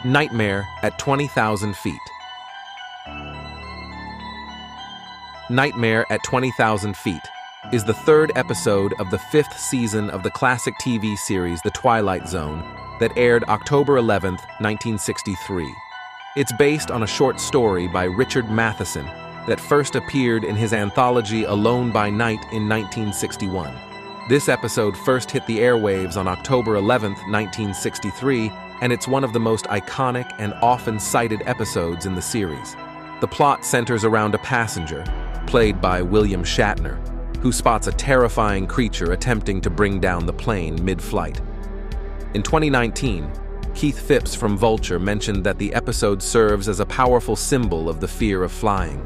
Nightmare at 20,000 feet. Nightmare at 20,000 feet is the third episode of the fifth season of the classic TV series The Twilight Zone that aired October 11, 1963. It's based on a short story by Richard Matheson that first appeared in his anthology Alone by Night in 1961. This episode first hit the airwaves on October 11, 1963, and it's one of the most iconic and often cited episodes in the series. The plot centers around a passenger, played by William Shatner, who spots a terrifying creature attempting to bring down the plane mid-flight. In 2019, Keith Phipps from Vulture mentioned that the episode serves as a powerful symbol of the fear of flying,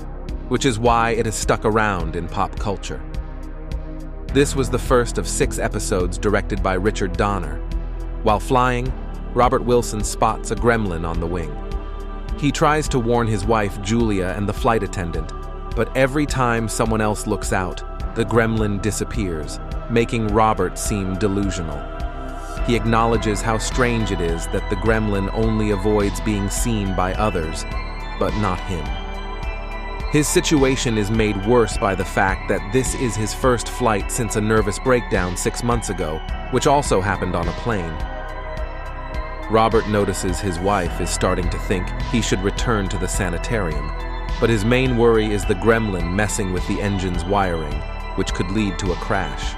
which is why it has stuck around in pop culture. This was the first of 6 episodes directed by Richard Donner. While flying, Robert Wilson spots a gremlin on the wing. He tries to warn his wife, Julia, and the flight attendant, but every time someone else looks out, the gremlin disappears, making Robert seem delusional. He acknowledges how strange it is that the gremlin only avoids being seen by others, but not him. His situation is made worse by the fact that this is his first flight since a nervous breakdown 6 months ago, which also happened on a plane. Robert notices his wife is starting to think he should return to the sanitarium, but his main worry is the gremlin messing with the engine's wiring, which could lead to a crash.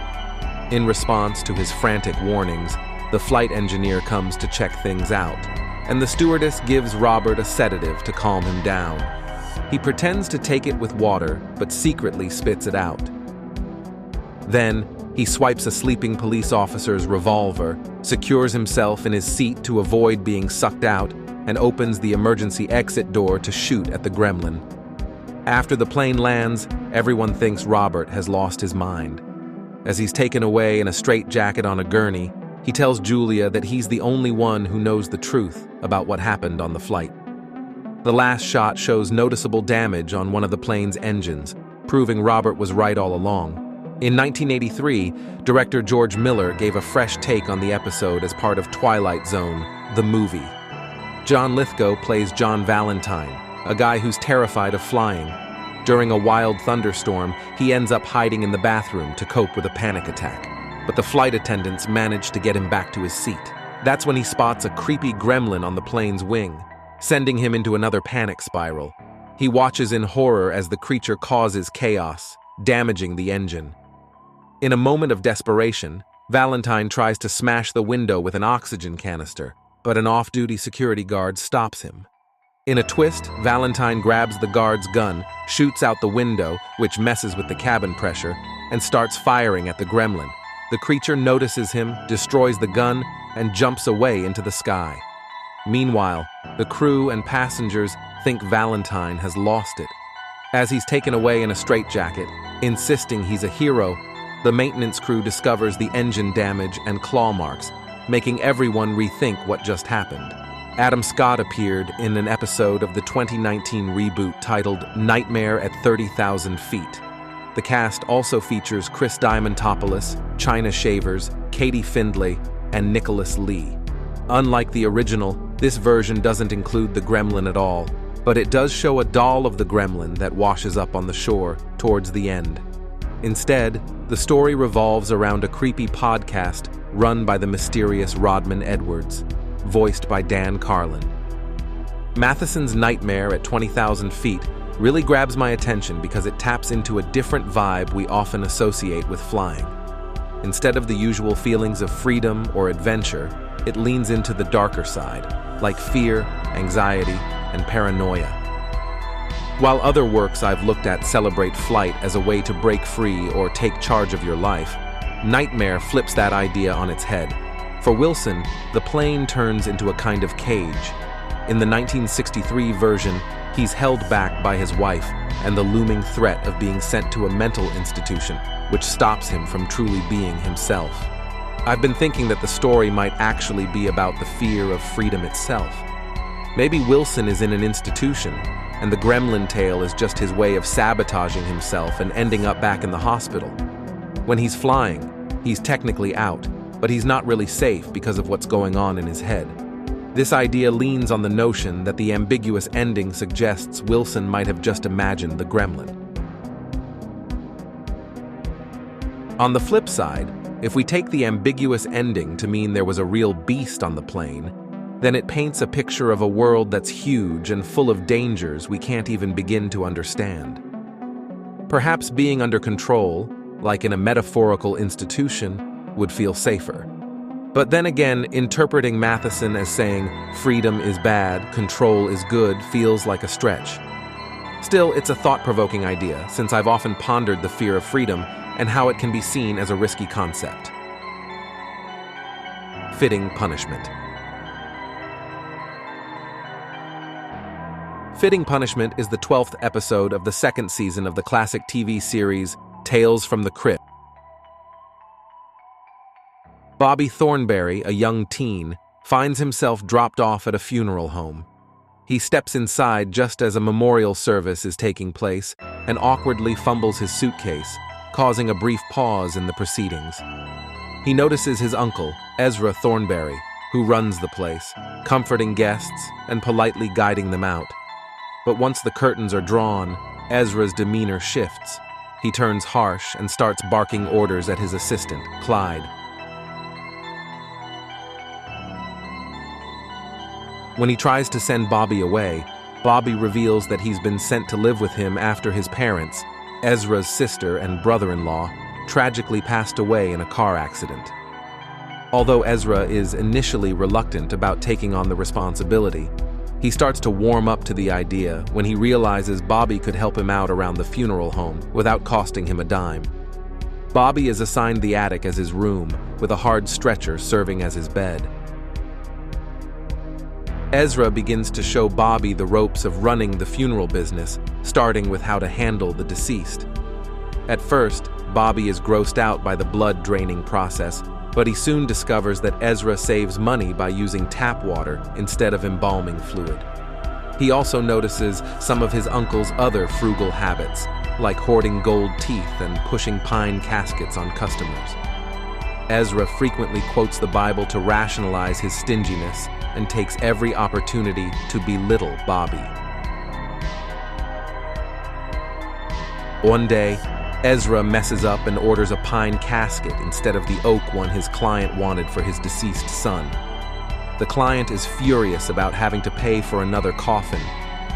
In response to his frantic warnings, the flight engineer comes to check things out, and the stewardess gives Robert a sedative to calm him down. He pretends to take it with water, but secretly spits it out. Then, he swipes a sleeping police officer's revolver, secures himself in his seat to avoid being sucked out, and opens the emergency exit door to shoot at the gremlin. After the plane lands, everyone thinks Robert has lost his mind. As he's taken away in a straitjacket on a gurney, he tells Julia that he's the only one who knows the truth about what happened on the flight. The last shot shows noticeable damage on one of the plane's engines, proving Robert was right all along. In 1983, director George Miller gave a fresh take on the episode as part of Twilight Zone, the movie. John Lithgow plays John Valentine, a guy who's terrified of flying. During a wild thunderstorm, he ends up hiding in the bathroom to cope with a panic attack. But the flight attendants manage to get him back to his seat. That's when he spots a creepy gremlin on the plane's wing, sending him into another panic spiral. He watches in horror as the creature causes chaos, damaging the engine. In a moment of desperation, Valentine tries to smash the window with an oxygen canister, but an off-duty security guard stops him. In a twist, Valentine grabs the guard's gun, shoots out the window, which messes with the cabin pressure, and starts firing at the gremlin. The creature notices him, destroys the gun, and jumps away into the sky. Meanwhile, the crew and passengers think Valentine has lost it. As he's taken away in a straitjacket, insisting he's a hero, the maintenance crew discovers the engine damage and claw marks, making everyone rethink what just happened. Adam Scott appeared in an episode of the 2019 reboot titled Nightmare at 30,000 Feet. The cast also features Chris Diamantopoulos, China Shavers, Katie Findlay, and Nicholas Lee. Unlike the original, this version doesn't include the gremlin at all, but it does show a doll of the gremlin that washes up on the shore towards the end. Instead, the story revolves around a creepy podcast run by the mysterious Rodman Edwards, voiced by Dan Carlin. Matheson's Nightmare at 20,000 Feet really grabs my attention because it taps into a different vibe we often associate with flying. Instead of the usual feelings of freedom or adventure, it leans into the darker side, like fear, anxiety, and paranoia. While other works I've looked at celebrate flight as a way to break free or take charge of your life, Nightmare flips that idea on its head. For Wilson, the plane turns into a kind of cage. In the 1963 version, he's held back by his wife and the looming threat of being sent to a mental institution, which stops him from truly being himself. I've been thinking that the story might actually be about the fear of freedom itself. Maybe Wilson is in an institution, and the gremlin tale is just his way of sabotaging himself and ending up back in the hospital. When he's flying, he's technically out, but he's not really safe because of what's going on in his head. This idea leans on the notion that the ambiguous ending suggests Wilson might have just imagined the gremlin. On the flip side, if we take the ambiguous ending to mean there was a real beast on the plane, then it paints a picture of a world that's huge and full of dangers we can't even begin to understand. Perhaps being under control, like in a metaphorical institution, would feel safer. But then again, interpreting Matheson as saying freedom is bad, control is good feels like a stretch. Still, it's a thought-provoking idea, since I've often pondered the fear of freedom and how it can be seen as a risky concept. Fitting punishment. Fitting Punishment is the 12th episode of the second season of the classic TV series Tales from the Crypt. Bobby Thornberry, a young teen, finds himself dropped off at a funeral home. He steps inside just as a memorial service is taking place and awkwardly fumbles his suitcase, causing a brief pause in the proceedings. He notices his uncle, Ezra Thornberry, who runs the place, comforting guests and politely guiding them out. But once the curtains are drawn, Ezra's demeanor shifts. He turns harsh and starts barking orders at his assistant, Clyde. When he tries to send Bobby away, Bobby reveals that he's been sent to live with him after his parents, Ezra's sister and brother-in-law, tragically passed away in a car accident. Although Ezra is initially reluctant about taking on the responsibility, he starts to warm up to the idea when he realizes Bobby could help him out around the funeral home without costing him a dime. Bobby is assigned the attic as his room, with a hard stretcher serving as his bed. Ezra begins to show Bobby the ropes of running the funeral business, starting with how to handle the deceased. At first, Bobby is grossed out by the blood-draining process, but he soon discovers that Ezra saves money by using tap water instead of embalming fluid. He also notices some of his uncle's other frugal habits, like hoarding gold teeth and pushing pine caskets on customers. Ezra frequently quotes the Bible to rationalize his stinginess and takes every opportunity to belittle Bobby. One day, Ezra messes up and orders a pine casket instead of the oak one his client wanted for his deceased son. The client is furious about having to pay for another coffin,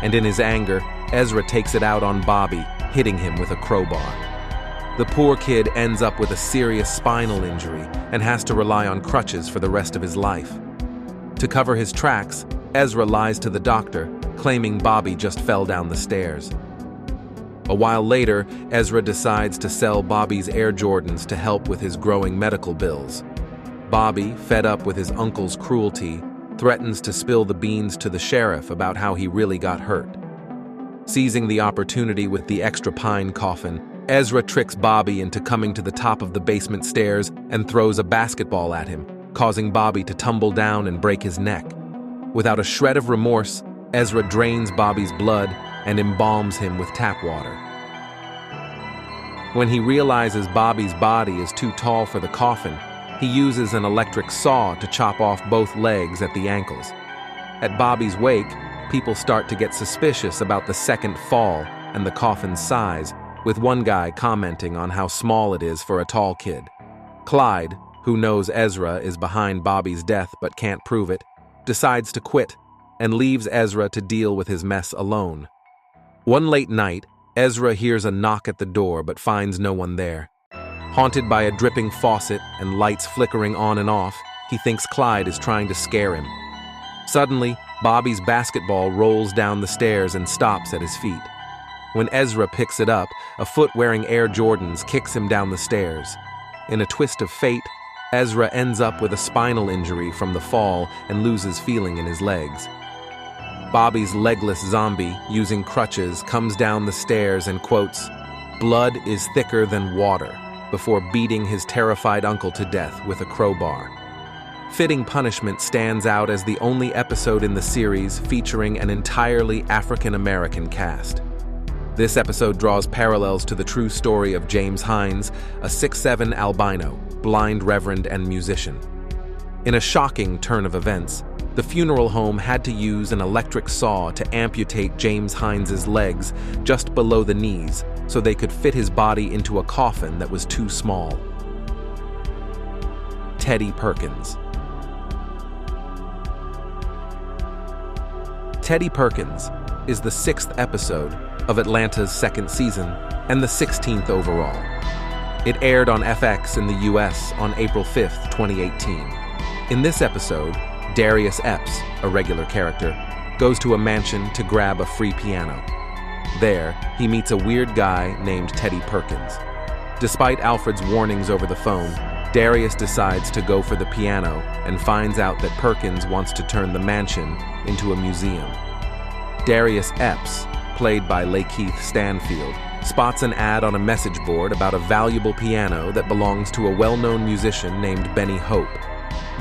and in his anger, Ezra takes it out on Bobby, hitting him with a crowbar. The poor kid ends up with a serious spinal injury and has to rely on crutches for the rest of his life. To cover his tracks, Ezra lies to the doctor, claiming Bobby just fell down the stairs. A while later, Ezra decides to sell Bobby's Air Jordans to help with his growing medical bills. Bobby, fed up with his uncle's cruelty, threatens to spill the beans to the sheriff about how he really got hurt. Seizing the opportunity with the extra pine coffin, Ezra tricks Bobby into coming to the top of the basement stairs and throws a basketball at him, causing Bobby to tumble down and break his neck. Without a shred of remorse, Ezra drains Bobby's blood and embalms him with tap water. When he realizes Bobby's body is too tall for the coffin, he uses an electric saw to chop off both legs at the ankles. At Bobby's wake, people start to get suspicious about the second fall and the coffin's size, with one guy commenting on how small it is for a tall kid. Clyde, who knows Ezra is behind Bobby's death but can't prove it, decides to quit and leaves Ezra to deal with his mess alone. One late night, Ezra hears a knock at the door but finds no one there. Haunted by a dripping faucet and lights flickering on and off, he thinks Clyde is trying to scare him. Suddenly, Bobby's basketball rolls down the stairs and stops at his feet. When Ezra picks it up, a foot wearing Air Jordans kicks him down the stairs. In a twist of fate, Ezra ends up with a spinal injury from the fall and loses feeling in his legs. Bobby's legless zombie, using crutches, comes down the stairs and quotes, "Blood is thicker than water," before beating his terrified uncle to death with a crowbar. Fitting Punishment stands out as the only episode in the series featuring an entirely African-American cast. This episode draws parallels to the true story of James Hines, a 6'7" albino, blind reverend and musician. In a shocking turn of events, The funeral home had to use an electric saw to amputate James Hines's legs just below the knees so they could fit his body into a coffin that was too small. Teddy Perkins. Teddy Perkins is the 6th episode of Atlanta's 2nd season and the 16th overall. It aired on FX in the US on April 5, 2018. In this episode, Darius Epps, a regular character, goes to a mansion to grab a free piano. There, he meets a weird guy named Teddy Perkins. Despite Alfred's warnings over the phone, Darius decides to go for the piano and finds out that Perkins wants to turn the mansion into a museum. Darius Epps, played by Lakeith Stanfield, spots an ad on a message board about a valuable piano that belongs to a well-known musician named Benny Hope.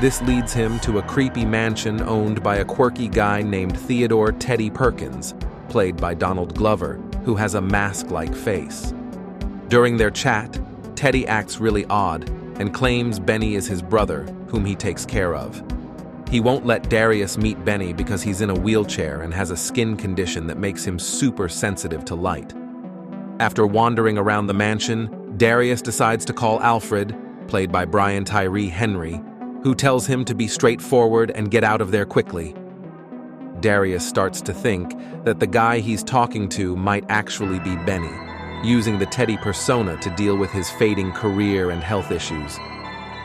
This leads him to a creepy mansion owned by a quirky guy named Theodore Teddy Perkins, played by Donald Glover, who has a mask-like face. During their chat, Teddy acts really odd and claims Benny is his brother, whom he takes care of. He won't let Darius meet Benny because he's in a wheelchair and has a skin condition that makes him super sensitive to light. After wandering around the mansion, Darius decides to call Alfred, played by Brian Tyree Henry, who tells him to be straightforward and get out of there quickly. Darius starts to think that the guy he's talking to might actually be Benny, using the Teddy persona to deal with his fading career and health issues.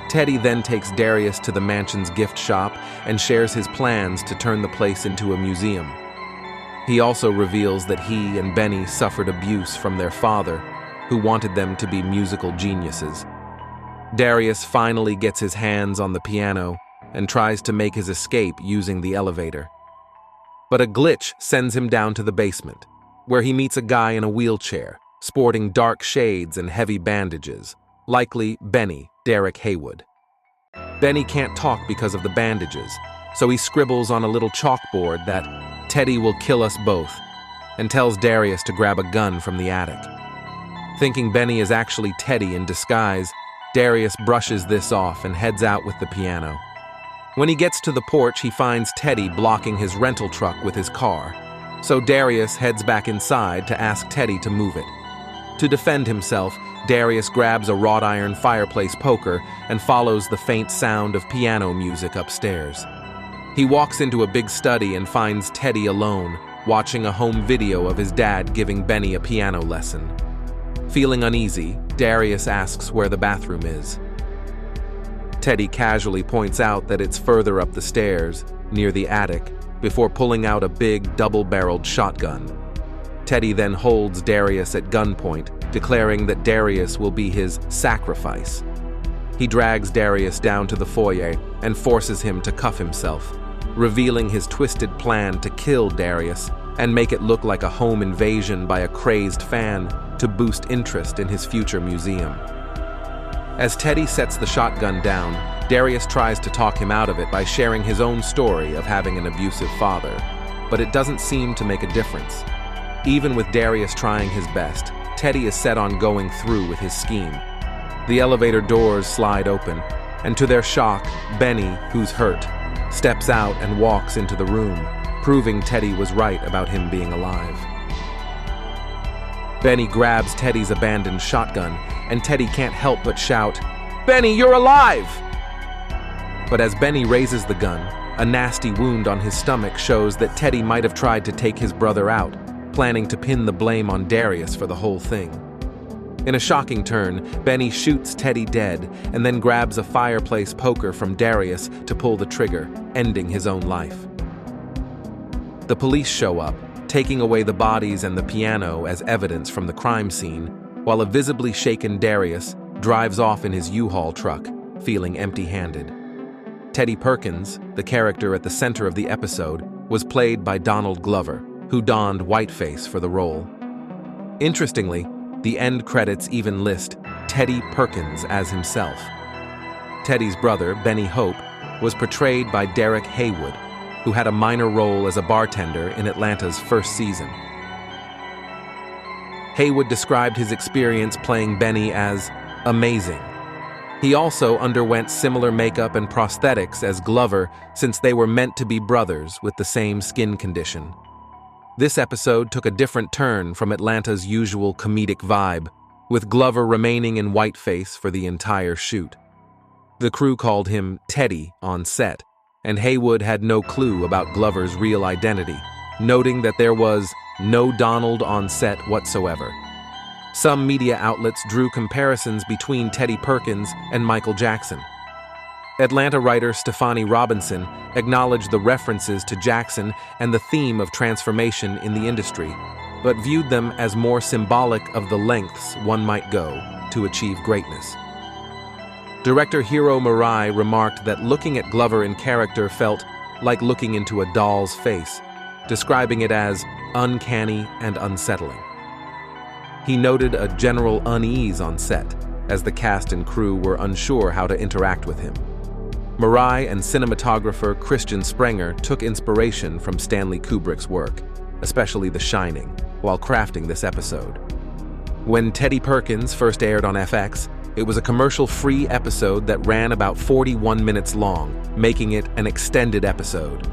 Teddy then takes Darius to the mansion's gift shop and shares his plans to turn the place into a museum. He also reveals that he and Benny suffered abuse from their father, who wanted them to be musical geniuses. Darius finally gets his hands on the piano and tries to make his escape using the elevator. But a glitch sends him down to the basement, where he meets a guy in a wheelchair, sporting dark shades and heavy bandages, likely Benny, Derek Haywood. Benny can't talk because of the bandages, so he scribbles on a little chalkboard that Teddy will kill us both, and tells Darius to grab a gun from the attic. Thinking Benny is actually Teddy in disguise, Darius brushes this off and heads out with the piano. When he gets to the porch, he finds Teddy blocking his rental truck with his car, so Darius heads back inside to ask Teddy to move it. To defend himself, Darius grabs a wrought iron fireplace poker and follows the faint sound of piano music upstairs. He walks into a big study and finds Teddy alone, watching a home video of his dad giving Benny a piano lesson. Feeling uneasy, Darius asks where the bathroom is. Teddy casually points out that it's further up the stairs, near the attic, before pulling out a big double-barreled shotgun. Teddy then holds Darius at gunpoint, declaring that Darius will be his sacrifice. He drags Darius down to the foyer and forces him to cuff himself, revealing his twisted plan to kill Darius and make it look like a home invasion by a crazed fan to boost interest in his future museum. As Teddy sets the shotgun down, Darius tries to talk him out of it by sharing his own story of having an abusive father, but it doesn't seem to make a difference. Even with Darius trying his best, Teddy is set on going through with his scheme. The elevator doors slide open, and to their shock, Benny, who's hurt, steps out and walks into the room, proving Teddy was right about him being alive. Benny grabs Teddy's abandoned shotgun, and Teddy can't help but shout, "Benny, you're alive!" But as Benny raises the gun, a nasty wound on his stomach shows that Teddy might have tried to take his brother out, planning to pin the blame on Darius for the whole thing. In a shocking turn, Benny shoots Teddy dead and then grabs a fireplace poker from Darius to pull the trigger, ending his own life. The police show up, taking away the bodies and the piano as evidence from the crime scene, while a visibly shaken Darius drives off in his U-Haul truck, feeling empty-handed. Teddy Perkins, the character at the center of the episode, was played by Donald Glover, who donned whiteface for the role. Interestingly, the end credits even list Teddy Perkins as himself. Teddy's brother, Benny Hope, was portrayed by Derek Haywood, who had a minor role as a bartender in Atlanta's first season. Haywood described his experience playing Benny as amazing. He also underwent similar makeup and prosthetics as Glover since they were meant to be brothers with the same skin condition. This episode took a different turn from Atlanta's usual comedic vibe, with Glover remaining in whiteface for the entire shoot. The crew called him Teddy on set, and Haywood had no clue about Glover's real identity, noting that there was no Donald on set whatsoever. Some media outlets drew comparisons between Teddy Perkins and Michael Jackson. Atlanta writer Stefani Robinson acknowledged the references to Jackson and the theme of transformation in the industry, but viewed them as more symbolic of the lengths one might go to achieve greatness. Director Hiro Murai remarked that looking at Glover in character felt like looking into a doll's face, describing it as uncanny and unsettling. He noted a general unease on set, as the cast and crew were unsure how to interact with him. Murai and cinematographer Christian Sprenger took inspiration from Stanley Kubrick's work, especially The Shining, while crafting this episode. When Teddy Perkins first aired on FX, it was a commercial-free episode that ran about 41 minutes long, making it an extended episode.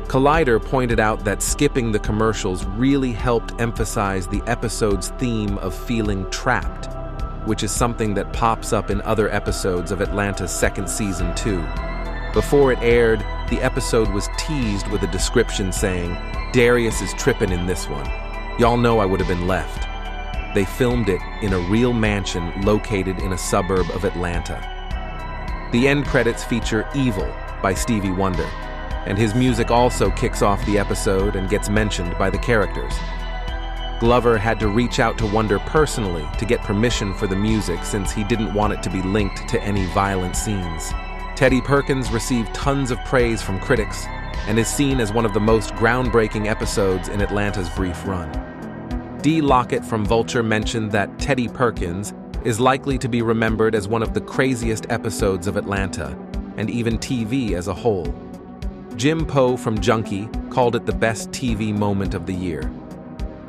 Collider pointed out that skipping the commercials really helped emphasize the episode's theme of feeling trapped, which is something that pops up in other episodes of Atlanta's second season too. Before it aired, the episode was teased with a description saying, "Darius is trippin' in this one. Y'all know I would have been left." They filmed it in a real mansion located in a suburb of Atlanta. The end credits feature Evil by Stevie Wonder, and his music also kicks off the episode and gets mentioned by the characters. Glover had to reach out to Wonder personally to get permission for the music since he didn't want it to be linked to any violent scenes. Teddy Perkins received tons of praise from critics and is seen as one of the most groundbreaking episodes in Atlanta's brief run. D. Lockett from Vulture mentioned that Teddy Perkins is likely to be remembered as one of the craziest episodes of Atlanta, and even TV as a whole. Jim Poe from Junkie called it the best TV moment of the year.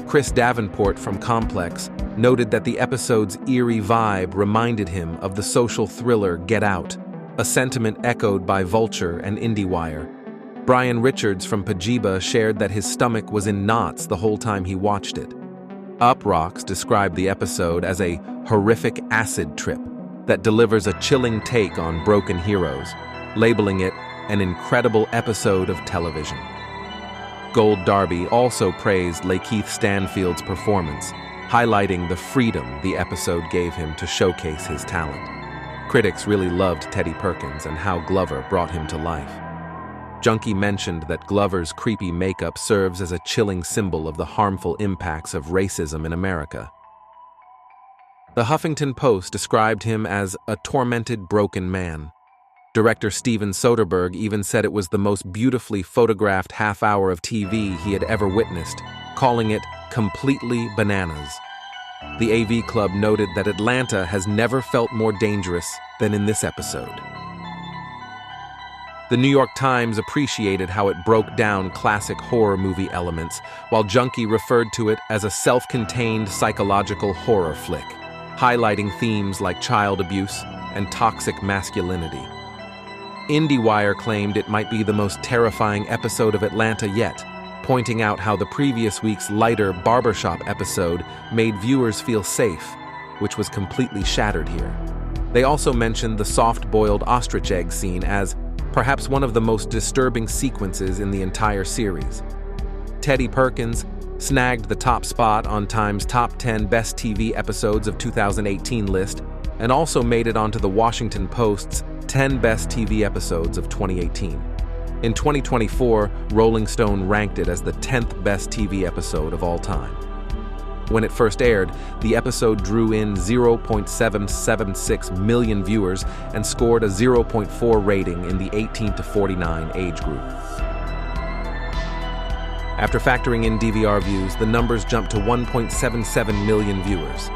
Chris Davenport from Complex noted that the episode's eerie vibe reminded him of the social thriller Get Out, a sentiment echoed by Vulture and IndieWire. Brian Richards from Pajiba shared that his stomach was in knots the whole time he watched it. Uproxx described the episode as a horrific acid trip that delivers a chilling take on broken heroes, labeling it an incredible episode of television. Gold Darby also praised Lakeith Stanfield's performance, highlighting the freedom the episode gave him to showcase his talent. Critics really loved Teddy Perkins and how Glover brought him to life. Junkie mentioned that Glover's creepy makeup serves as a chilling symbol of the harmful impacts of racism in America. The Huffington Post described him as a tormented, broken man. Director Steven Soderbergh even said it was the most beautifully photographed half-hour of TV he had ever witnessed, calling it completely bananas. The AV Club noted that Atlanta has never felt more dangerous than in this episode. The New York Times appreciated how it broke down classic horror movie elements, while Junkie referred to it as a self-contained psychological horror flick, highlighting themes like child abuse and toxic masculinity. IndieWire claimed it might be the most terrifying episode of Atlanta yet, pointing out how the previous week's lighter barbershop episode made viewers feel safe, which was completely shattered here. They also mentioned the soft-boiled ostrich egg scene as perhaps one of the most disturbing sequences in the entire series. Teddy Perkins snagged the top spot on Time's Top 10 Best TV Episodes of 2018 list and also made it onto the Washington Post's 10 Best TV Episodes of 2018. In 2024, Rolling Stone ranked it as the 10th best TV episode of all time. When it first aired, the episode drew in 0.776 million viewers and scored a 0.4 rating in the 18 to 49 age group. After factoring in DVR views, the numbers jumped to 1.77 million viewers.